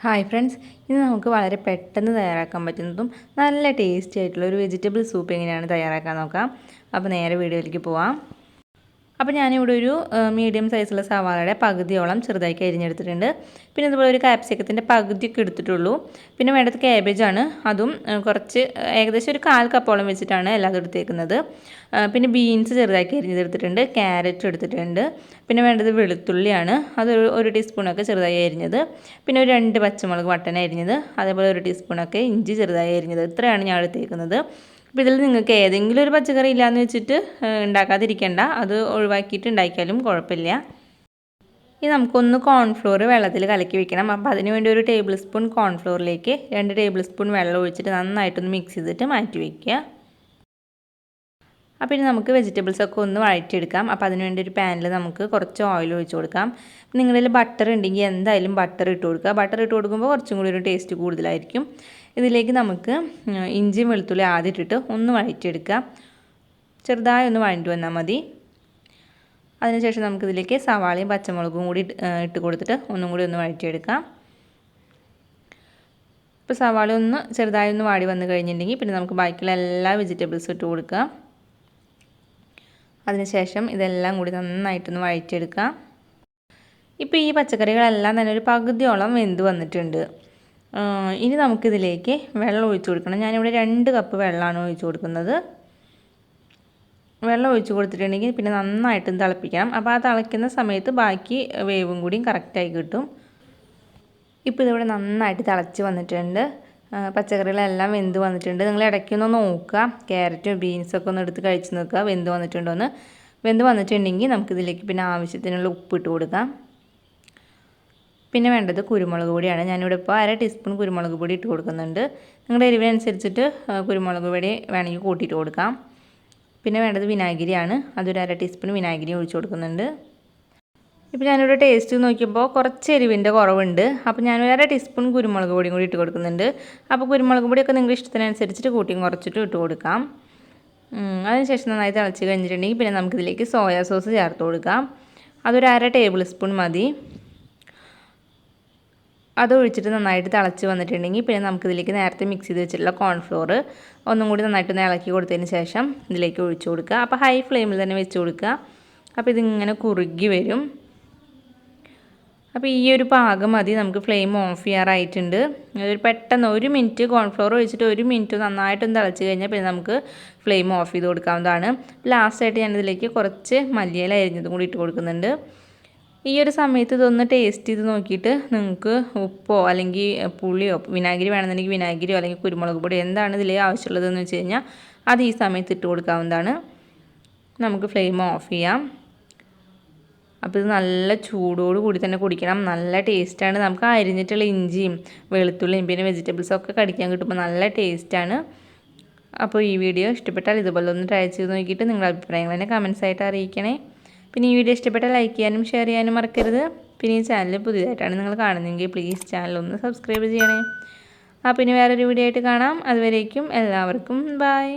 Hi friends, ഇന്ന് നമുക്ക് വളരെ പെട്ടെന്ന് തയ്യാറാക്കാൻ പറ്റുന്നതും നല്ല ടേസ്റ്റി ആയിട്ടുള്ള ഒരു വെജിറ്റബിൾ സൂപ്പ് എങ്ങനെയാണ് തയ്യാറാക്കാൻ നോക്കാം. അപ്പോൾ നേരെ വീഡിയോയിലേക്ക് പോവാം. അപ്പോൾ ഞാനിവിടെ ഒരു മീഡിയം സൈസുള്ള സവാളയുടെ പകുതിയോളം ചെറുതാക്കി അരിഞ്ഞെടുത്തിട്ടുണ്ട്. പിന്നെ ഇതുപോലെ ഒരു കാപ്സിക്കത്തിൻ്റെ പകുതിയൊക്കെ എടുത്തിട്ടുള്ളൂ. പിന്നെ വേണ്ടത് ക്യാബേജാണ്. അതും കുറച്ച് ഏകദേശം ഒരു 1/4 കപ്പോളം വെച്ചിട്ടാണ് എല്ലാതും എടുത്തേക്കുന്നത്. പിന്നെ ബീൻസ് ചെറുതാക്കി അരിഞ്ഞെടുത്തിട്ടുണ്ട്. ക്യാരറ്റ് എടുത്തിട്ടുണ്ട്. പിന്നെ വേണ്ടത് വെളുത്തുള്ളിയാണ്. അത് 1 ടീസ്പൂണൊക്കെ ചെറുതായി അരിഞ്ഞത്. പിന്നെ ഒരു 2 പച്ചമുളക് വട്ടന അരിഞ്ഞത്. അതേപോലെ 1 ടീസ്പൂണൊക്കെ ഇഞ്ചി ചെറുതായി അരിഞ്ഞത്. ഇത്രയാണ് ഞാൻ എടുത്തേക്കുന്നത്. അപ്പോൾ ഇതിൽ നിങ്ങൾക്ക് ഏതെങ്കിലും ഒരു പച്ചക്കറി ഇല്ലയെന്ന് വെച്ചിട്ട് ഉണ്ടാക്കാതിരിക്കേണ്ട, അത് ഒഴിവാക്കിയിട്ട് ഉണ്ടാക്കിയാലും കുഴപ്പമില്ല. ഇനി നമുക്കൊന്ന് കോൺഫ്ലോർ വെള്ളത്തിൽ കലക്കി വെക്കണം. അപ്പോൾ അതിന് വേണ്ടി 1 ടേബിൾ സ്പൂൺ കോൺഫ്ലോറിലേക്ക് 2 ടേബിൾ സ്പൂൺ വെള്ളം ഒഴിച്ചിട്ട് നന്നായിട്ടൊന്ന് മിക്സ് ചെയ്തിട്ട് മാറ്റി വയ്ക്കുക. അപ്പോൾ ഇനി നമുക്ക് വെജിറ്റബിൾസൊക്കെ ഒന്ന് വഴറ്റിയെടുക്കാം. അപ്പോൾ അതിന് വേണ്ടി ഒരു പാനിൽ നമുക്ക് കുറച്ച് ഓയിൽ ഒഴിച്ച് കൊടുക്കാം. നിങ്ങളുടെ കയ്യിൽ ബട്ടർ ഉണ്ടെങ്കിൽ എന്തായാലും ബട്ടർ ഇട്ട് കൊടുക്കുക. ബട്ടർ ഇട്ട് കൊടുക്കുമ്പോൾ കുറച്ചും കൂടി ഒരു ടേസ്റ്റ് കൂടുതലായിരിക്കും. ഇതിലേക്ക് നമുക്ക് ഇഞ്ചിയും വെളുത്തുള്ളി ആദ്യം ഇട്ടിട്ട് ഒന്ന് വഴറ്റിയെടുക്കുക. ചെറുതായി ഒന്ന് വഴറ്റി വന്നാൽ മതി. അതിനുശേഷം നമുക്കിതിലേക്ക് സവാളയും പച്ചമുളകും കൂടി ഇട്ട് കൊടുത്തിട്ട് ഒന്നും കൂടി ഒന്ന് വഴറ്റിയെടുക്കാം. ഇപ്പോൾ സവാള ഒന്ന് ചെറുതായി ഒന്ന് വാടി വന്ന് കഴിഞ്ഞിട്ടുണ്ടെങ്കിൽ പിന്നെ നമുക്ക് ബാക്കിയുള്ള എല്ലാ വെജിറ്റബിൾസും ഇട്ട് കൊടുക്കുക. അതിനുശേഷം ഇതെല്ലാം കൂടി നന്നായിട്ടൊന്ന് വഴറ്റിയെടുക്കുക. ഇപ്പോൾ ഈ പച്ചക്കറികളെല്ലാം തന്നെ ഒരു പകുതിയോളം വെന്ത് വന്നിട്ടുണ്ട്. ഇനി നമുക്കിതിലേക്ക് വെള്ളം ഒഴിച്ച് കൊടുക്കണം. ഞാനിവിടെ 2 കപ്പ് വെള്ളമാണ് ഒഴിച്ച് കൊടുക്കുന്നത്. വെള്ളം ഒഴിച്ച് കൊടുത്തിട്ടുണ്ടെങ്കിൽ പിന്നെ നന്നായിട്ടും തിളപ്പിക്കണം. അപ്പോൾ ആ തിളയ്ക്കുന്ന സമയത്ത് ബാക്കി വേവും കൂടിയും കറക്റ്റായി കിട്ടും. ഇപ്പോൾ ഇതിവിടെ നന്നായിട്ട് തിളച്ച് വന്നിട്ടുണ്ട്. പച്ചക്കറികളെല്ലാം വെന്ത് വന്നിട്ടുണ്ട്. നിങ്ങൾ ഇടയ്ക്കൊന്ന് നോക്കുക, ക്യാരറ്റും ബീൻസൊക്കെ ഒന്ന് എടുത്ത് കഴിച്ച് നോക്കുക വെന്ത് വന്നിട്ടുണ്ടോയെന്ന്. വെന്ത് വന്നിട്ടുണ്ടെങ്കിൽ നമുക്കിതിലേക്ക് പിന്നെ ആവശ്യത്തിനുള്ള ഉപ്പിട്ട് കൊടുക്കാം. പിന്നെ വേണ്ടത് കുരുമുളക് പൊടിയാണ്. ഞാനിവിടെ ഇപ്പോൾ 1/2 ടീസ്പൂൺ കുരുമുളക് പൊടി ഇട്ട് കൊടുക്കുന്നുണ്ട്. നിങ്ങളുടെ എരിവിനനുസരിച്ചിട്ട് കുരുമുളക് പൊടി വേണമെങ്കിൽ കൂട്ടിയിട്ട് കൊടുക്കാം. പിന്നെ വേണ്ടത് വിനാഗിരിയാണ്. അതൊരു 1/2 ടീസ്പൂൺ വിനാഗിരി ഒഴിച്ച് കൊടുക്കുന്നുണ്ട്. ഇപ്പോൾ ഞാനിവിടെ ടേസ്റ്റ് നോക്കിയപ്പോൾ കുറച്ച് എരിവിൻ്റെ കുറവുണ്ട്. അപ്പോൾ ഞാനൊരു 1/2 ടീസ്പൂൺ കുരുമുളക് പൊടിയും കൂടി ഇട്ട് കൊടുക്കുന്നുണ്ട്. അപ്പോൾ കുരുമുളക് പൊടിയൊക്കെ നിങ്ങളുടെ ഇഷ്ടത്തിനനുസരിച്ചിട്ട് കൂട്ടിയും കുറച്ചിട്ട് ഇട്ട് കൊടുക്കാം. അതിനുശേഷം നന്നായി തിളച്ച് കഴിഞ്ഞിട്ടുണ്ടെങ്കിൽ പിന്നെ നമുക്കിതിലേക്ക് സോയാ സോസ് ചേർത്ത് കൊടുക്കാം. അതൊരു 1/2 ടേബിൾ സ്പൂൺ മതി. അത് ഒഴിച്ചിട്ട് നന്നായിട്ട് തിളച്ച് വന്നിട്ടുണ്ടെങ്കിൽ പിന്നെ നമുക്കിതിലേക്ക് നേരത്തെ മിക്സ് ചെയ്ത് വെച്ചിട്ടുള്ള കോൺഫ്ലോർ ഒന്നും കൂടി നന്നായിട്ടൊന്ന് ഇളക്കി കൊടുത്തതിന് ശേഷം ഇതിലേക്ക് ഒഴിച്ച് കൊടുക്കുക. അപ്പോൾ ഹൈ ഫ്ലെയിമിൽ തന്നെ വെച്ച് കൊടുക്കുക. അപ്പോൾ ഇതിങ്ങനെ കുറുകി വരും. അപ്പോൾ ഈ ഒരു പാകം മതി. നമുക്ക് ഫ്ലെയിം ഓഫ് ചെയ്യാറായിട്ടുണ്ട്. അതൊരു പെട്ടെന്ന് 1 മിനിറ്റ് കോൺഫ്ലോർ ഒഴിച്ചിട്ട് 1 മിനിറ്റ് നന്നായിട്ടൊന്ന് തിളച്ച് കഴിഞ്ഞാൽ പിന്നെ നമുക്ക് ഫ്ലെയിം ഓഫ് ചെയ്ത് കൊടുക്കാവുന്നതാണ്. ലാസ്റ്റായിട്ട് ഞാനിതിലേക്ക് കുറച്ച് മല്ലിയില അരിഞ്ഞതും കൂടി ഇട്ട് കൊടുക്കുന്നുണ്ട്. ഈ ഒരു സമയത്ത് ഇതൊന്ന് ടേസ്റ്റ് ചെയ്ത് നോക്കിയിട്ട് നിങ്ങൾക്ക് ഉപ്പോ അല്ലെങ്കിൽ പുളിയോ വിനാഗിരി വേണമെന്നുണ്ടെങ്കിൽ വിനാഗിരിയോ അല്ലെങ്കിൽ കുരുമുളക് പൊടി എന്താണ് ഇതിൽ ആവശ്യമുള്ളതെന്ന് വെച്ച് കഴിഞ്ഞാൽ അത് ഈ സമയത്ത് ഇട്ട് കൊടുക്കാവുന്നതാണ്. നമുക്ക് ഫ്ലെയിം ഓഫ് ചെയ്യാം. അപ്പോൾ ഇത് നല്ല ചൂടോട് കൂടി തന്നെ കുടിക്കണം. നല്ല ടേസ്റ്റാണ്. നമുക്ക് അരിഞ്ഞിട്ടുള്ള ഇഞ്ചിയും വെളുത്തുള്ളിയും പിന്നെ വെജിറ്റബിൾസൊക്കെ കടിക്കാൻ കിട്ടുമ്പോൾ നല്ല ടേസ്റ്റാണ്. അപ്പോൾ ഈ വീഡിയോ ഇഷ്ടപ്പെട്ടാൽ ഇതുപോലെ ഒന്ന് ട്രൈ ചെയ്ത് നോക്കിയിട്ട് നിങ്ങളുടെ അഭിപ്രായങ്ങൾ തന്നെ കമൻസ് ആയിട്ട് അറിയിക്കണേ. പിന്നെ ഈ വീഡിയോ ഇഷ്ടപ്പെട്ടാൽ ലൈക്ക് ചെയ്യാനും ഷെയർ ചെയ്യാനും മറക്കരുത്. പിന്നെ ഈ ചാനൽ പുതിയതായിട്ടാണ് നിങ്ങൾ കാണുന്നതെങ്കിൽ പ്ലീസ് ചാനൽ ഒന്ന് സബ്സ്ക്രൈബ് ചെയ്യണേ. അപ്പോൾ ഇനി വേറൊരു വീഡിയോ ആയിട്ട് കാണാം. അതുവരേക്കും എല്ലാവർക്കും ബൈ.